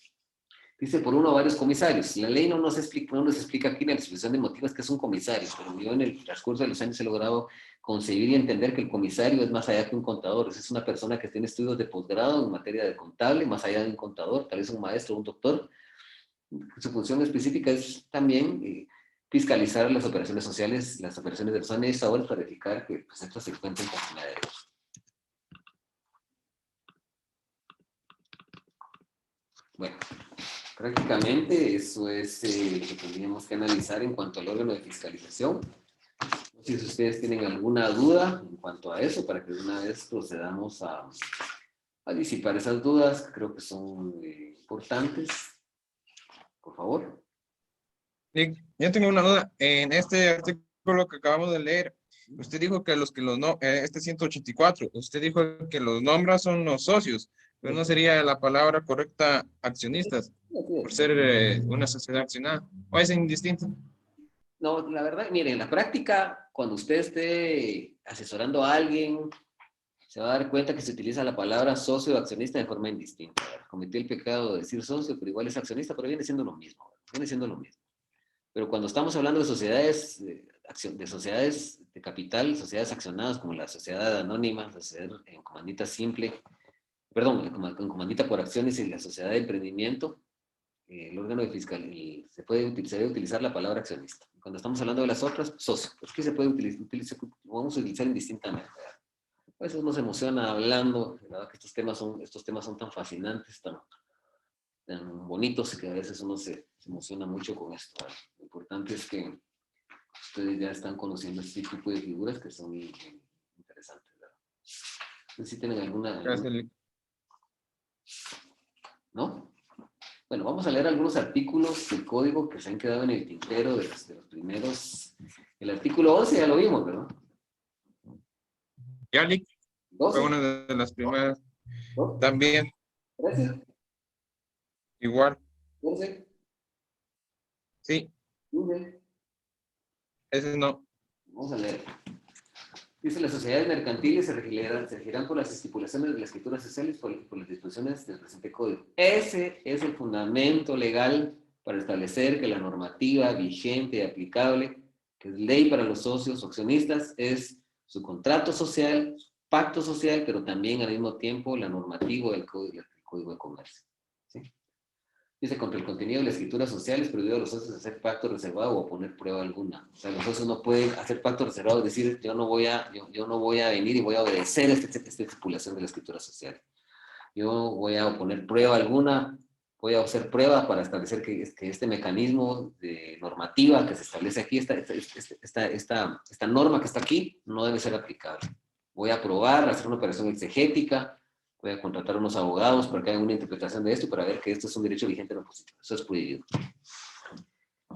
Dice por uno o varios comisarios. La ley no nos explica aquí en la exposición de motivos que es un comisario, pero yo en el transcurso de los años he logrado concebir y entender que el comisario es más allá que un contador. Es una persona que tiene estudios de posgrado en materia de contable, más allá de un contador, tal vez un maestro, un doctor. Su función específica es también fiscalizar las operaciones sociales, las operaciones de los administradores para verificar que pues, estos se encuentren conforme a derecho. Bueno. Prácticamente eso es lo que tendríamos que analizar en cuanto al órgano de fiscalización. No sé si ustedes tienen alguna duda en cuanto a eso, para que de una vez procedamos a disipar esas dudas, que creo que son importantes. Por favor. Sí, yo tengo una duda. En este artículo que acabamos de leer, usted dijo que este 184, usted dijo que los nombra son los socios, pero no sería la palabra correcta accionistas, por ser una sociedad accionada, o es indistinto. No, la verdad, mire, en la práctica, cuando usted esté asesorando a alguien, se va a dar cuenta que se utiliza la palabra socio o accionista de forma indistinta. Cometió el pecado de decir socio, pero igual es accionista, pero viene siendo lo mismo. Viene siendo lo mismo. Pero cuando estamos hablando de sociedades, de sociedades de capital, sociedades accionadas como la sociedad anónima, la sociedad en comandita simple, perdón, en comandita por acciones y la sociedad de emprendimiento, el órgano de fiscal, se debe utilizar la palabra accionista. Cuando estamos hablando de las otras, socio. ¿Por qué se puede utilizar, vamos a utilizar indistintamente? A veces nos emociona hablando, ¿verdad? Que estos temas son tan fascinantes, tan bonitos, que a veces uno se emociona mucho con esto, ¿verdad? Lo importante es que ustedes ya están conociendo este tipo de figuras que son interesantes, ¿verdad? No sé si tienen alguna, Gracias. ¿no? Bueno, vamos a leer algunos artículos del código que se han quedado en el tintero de los primeros. El artículo 11 ya lo vimos, ¿verdad? Yalik fue 12, una de las primeras, ¿no? también 13, igual, 14, sí, 15. ese no. Vamos a leer. Dice, las sociedades mercantiles se regirán por las estipulaciones de las escrituras sociales por las disposiciones del presente código. Ese es el fundamento legal para establecer que la normativa vigente y aplicable, que es ley para los socios o accionistas, es su contrato social, su pacto social, pero también al mismo tiempo la normativa del código de comercio. ¿Sí? Dice, contra el contenido de la escritura social es prohibido a los socios hacer pacto reservado o poner prueba alguna. O sea, los socios no pueden hacer pacto reservado, es decir, yo no voy a venir y voy a obedecer esta estipulación de la escritura social. Yo voy a poner prueba alguna, voy a hacer prueba para establecer que este mecanismo de normativa que se establece aquí, esta norma que está aquí, no debe ser aplicable. Voy a probar, hacer una operación exegética, voy a contratar unos abogados para que hagan una interpretación de esto para ver que esto es un derecho vigente en lo positivo. Eso es prohibido.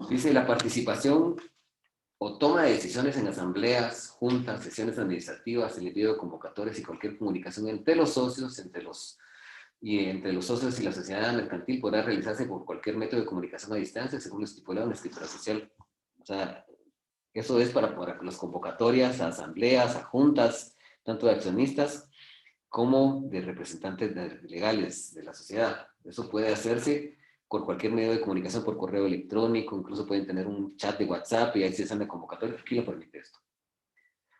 Dice, la participación o toma de decisiones en asambleas, juntas, sesiones administrativas, el envío de convocatorias y cualquier comunicación entre los socios, entre los socios y la sociedad mercantil podrá realizarse por cualquier método de comunicación a distancia, según lo estipulado en la escritura social. O sea, eso es para las convocatorias a asambleas, a juntas, tanto de accionistas como de representantes legales de la sociedad. Eso puede hacerse por cualquier medio de comunicación, por correo electrónico, incluso pueden tener un chat de WhatsApp y ahí se hacen la convocatoria. Aquí lo permite esto.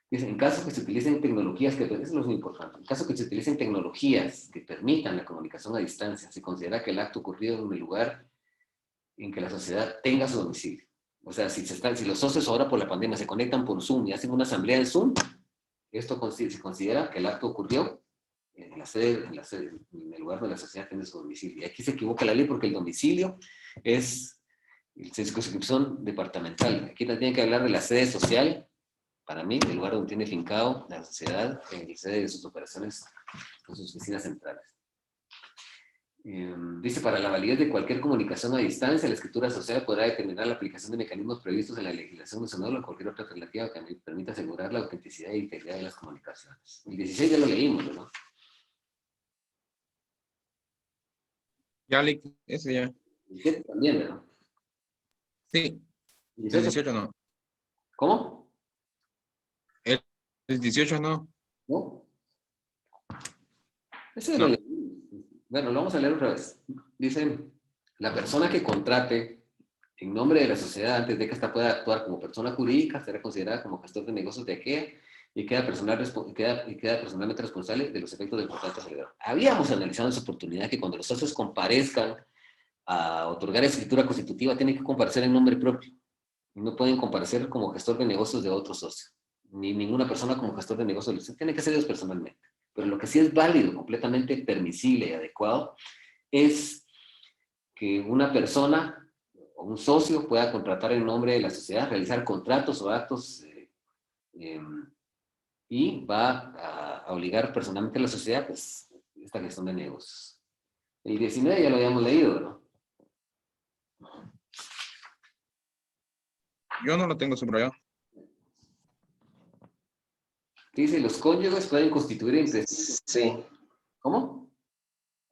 Dice, en caso que se utilicen tecnologías, eso es lo muy importante, en caso que se utilicen tecnologías que permitan la comunicación a distancia, se considera que el acto ocurrido en el lugar en que la sociedad tenga su domicilio. O sea, si los socios ahora por la pandemia se conectan por Zoom y hacen una asamblea en Zoom, esto se considera que el acto ocurrió en en el lugar donde la sociedad tiene su domicilio. Y aquí se equivoca la ley porque el domicilio es circunscripción departamental. Aquí tienen que hablar de la sede social, para mí, el lugar donde tiene fincado la sociedad, en la sede de sus operaciones, con sus oficinas centrales. Dice, para la validez de cualquier comunicación a distancia, la escritura social podrá determinar la aplicación de mecanismos previstos en la legislación nacional o cualquier otra alternativa que permita asegurar la autenticidad e integridad de las comunicaciones. El 16 ya lo leímos, ¿no? Yalik, ese ya. El 17 también, ¿verdad? Sí, El el 18, 18 no. ¿cómo? El, el 18 no. ¿No? Ese lo No. leímos. Bueno, lo vamos a leer otra vez. Dice, la persona que contrate en nombre de la sociedad antes de que ésta pueda actuar como persona jurídica será considerada como gestor de negocios de aquella y queda personalmente responsable de los efectos del contrato celebrado. Habíamos analizado esa oportunidad que cuando los socios comparezcan a otorgar escritura constitutiva tienen que comparecer en nombre propio. Y no pueden comparecer como gestor de negocios de otro socio. Ni ninguna persona como gestor de negocios. Tiene que ser ellos personalmente. Pero lo que sí es válido, completamente permisible y adecuado, es que una persona o un socio pueda contratar en nombre de la sociedad, realizar contratos o actos y va a obligar personalmente a la sociedad, pues, esta gestión de negocios. El 19 ya lo habíamos leído, ¿no? Yo no lo tengo subrayado. Dice, los cónyuges pueden constituir entre... Sí, ¿Cómo?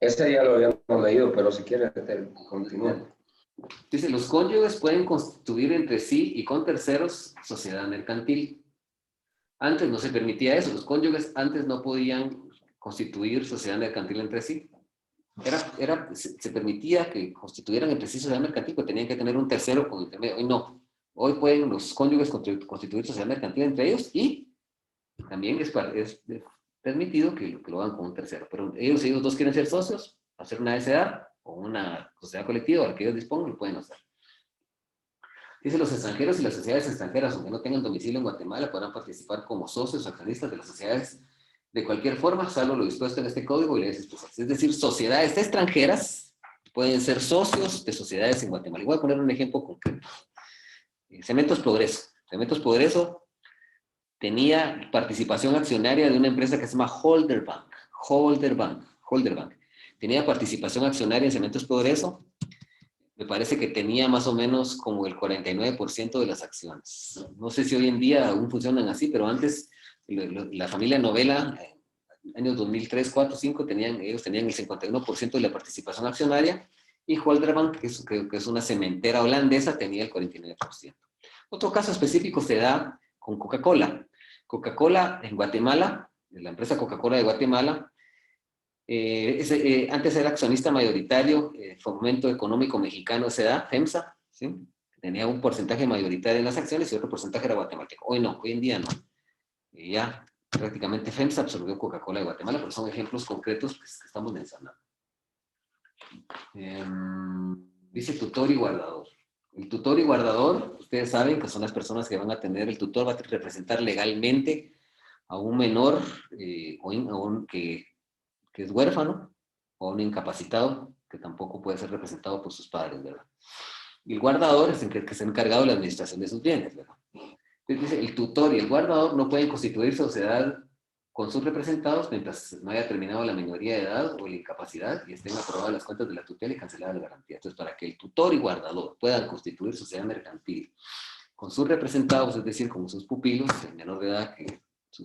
ese ya lo habíamos leído, pero si quieres, continúa. Dice, los cónyuges pueden constituir entre sí y con terceros sociedad mercantil. Antes no se permitía eso, los cónyuges antes no podían constituir sociedad mercantil entre sí. Se permitía que constituyeran entre sí sociedad mercantil, pero tenían que tener un tercero con intermedio. Hoy no. Hoy pueden los cónyuges constituir sociedad mercantil entre ellos y también es permitido que lo hagan con un tercero. Pero ellos dos quieren ser socios, hacer una SA o una sociedad colectiva a la que ellos dispongan, lo pueden hacer. Dice, los extranjeros y las sociedades extranjeras, aunque no tengan domicilio en Guatemala, podrán participar como socios o accionistas de las sociedades de cualquier forma, salvo lo dispuesto en este código y leyes especiales. Es decir, sociedades extranjeras pueden ser socios de sociedades en Guatemala. Y voy a poner un ejemplo concreto. Cementos Progreso. Cementos Progreso tenía participación accionaria de una empresa que se llama Holderbank. Holderbank. Tenía participación accionaria en Cementos Progreso. Me parece que tenía más o menos como el 49% de las acciones. No sé si hoy en día aún funcionan así, pero antes la familia Novela, años 2003, 4, 5, ellos tenían el 51% de la participación accionaria y Holderbank, que es una cementera holandesa, tenía el 49%. Otro caso específico se da con Coca-Cola. Coca-Cola en Guatemala, la empresa Coca-Cola de Guatemala, antes era accionista mayoritario, Fomento Económico Mexicano S.A., FEMSA, ¿sí? Tenía un porcentaje mayoritario en las acciones y otro porcentaje era guatemalteco. Hoy no, hoy en día no. Ya prácticamente FEMSA absorbió Coca-Cola de Guatemala, pero son ejemplos concretos que estamos mencionando. Dice tutor y guardador. El tutor y guardador, ustedes saben que son las personas que van a tener, el tutor va a representar legalmente a un menor o a un que es huérfano, o un incapacitado, que tampoco puede ser representado por sus padres, ¿verdad? Y el guardador es el que se ha encargado de la administración de sus bienes, ¿verdad? Entonces dice, el tutor y el guardador no pueden constituir sociedad con sus representados mientras no haya terminado la minoría de edad o la incapacidad y estén aprobadas las cuentas de la tutela y canceladas las garantías. Entonces, para que el tutor y guardador puedan constituir sociedad mercantil con sus representados, es decir, con sus pupilos, el menor de edad que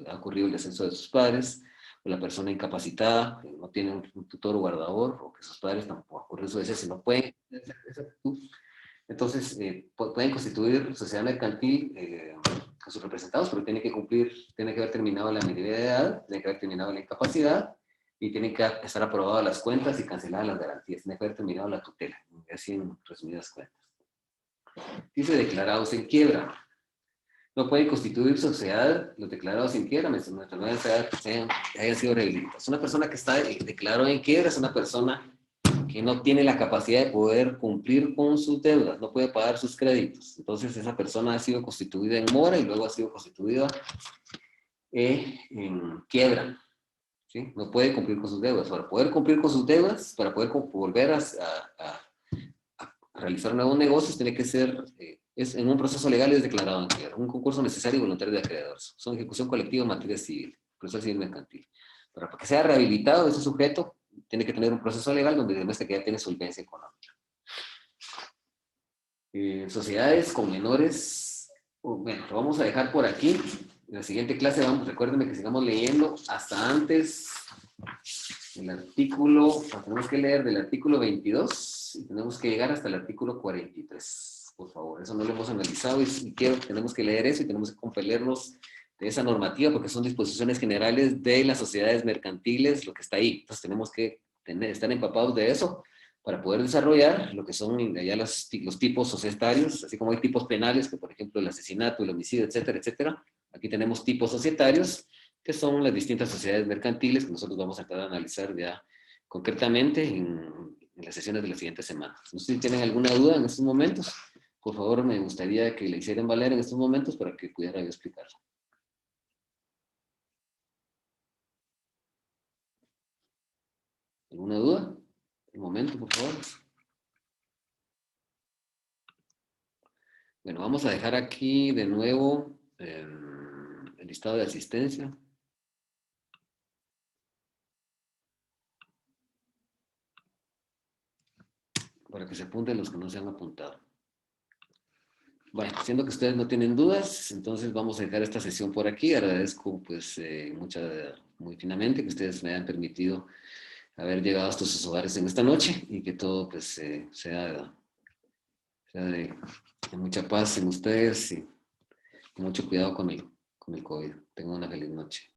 ha ocurrido el descenso de sus padres, o la persona incapacitada, que no tiene un tutor o guardador, o que sus padres tampoco, por eso ese no pueden. Entonces, pueden constituir sociedad mercantil con sus representados, pero tiene que haber terminado la mayoría de edad, tiene que haber terminado la incapacidad, y tienen que estar aprobadas las cuentas y canceladas las garantías, tiene que haber terminado la tutela, así en resumidas cuentas. Dice declarados en quiebra. No pueden constituir sociedad los declarados en quiebra, mientras no hayan sido rehabilitados. Una persona que está declarada en quiebra es una persona que no tiene la capacidad de poder cumplir con sus deudas, no puede pagar sus créditos. Entonces esa persona ha sido constituida en mora y luego ha sido constituida en quiebra. ¿Sí? No puede cumplir con sus deudas. Para poder cumplir con sus deudas, para poder volver a realizar nuevos negocios, tiene que ser, es en un proceso legal es declarado en quiebra, un concurso necesario y voluntario de acreedores. Son ejecución colectiva en materia civil, proceso civil mercantil. Para que sea rehabilitado ese sujeto, tiene que tener un proceso legal donde demuestre que ya tiene solvencia económica. Sociedades con menores, bueno, lo vamos a dejar por aquí. En la siguiente clase, recuérdenme que sigamos leyendo hasta antes el artículo, tenemos que leer del artículo 22 y tenemos que llegar hasta el artículo 43, por favor. Eso no lo hemos analizado y tenemos que leer eso y tenemos que compelernos de esa normativa porque son disposiciones generales de las sociedades mercantiles, lo que está ahí. Entonces tenemos que estar empapados de eso para poder desarrollar lo que son ya los tipos societarios, así como hay tipos penales, que por ejemplo el asesinato, el homicidio, etcétera, etcétera. Aquí tenemos tipos societarios, que son las distintas sociedades mercantiles que nosotros vamos a empezar a analizar ya concretamente en las sesiones de las siguientes semanas. No sé si tienen alguna duda en estos momentos. Por favor, me gustaría que la hicieran valer en estos momentos para que pudiera yo explicarlo. ¿Alguna duda? Un momento, por favor. Bueno, vamos a dejar aquí de nuevo el listado de asistencia. Para que se apunten los que no se han apuntado. Bueno, siendo que ustedes no tienen dudas, entonces vamos a dejar esta sesión por aquí. Agradezco pues muy finamente que ustedes me hayan permitido haber llegado hasta sus hogares en esta noche y que todo pues sea de mucha paz en ustedes y mucho cuidado con el COVID. Tengan una feliz noche.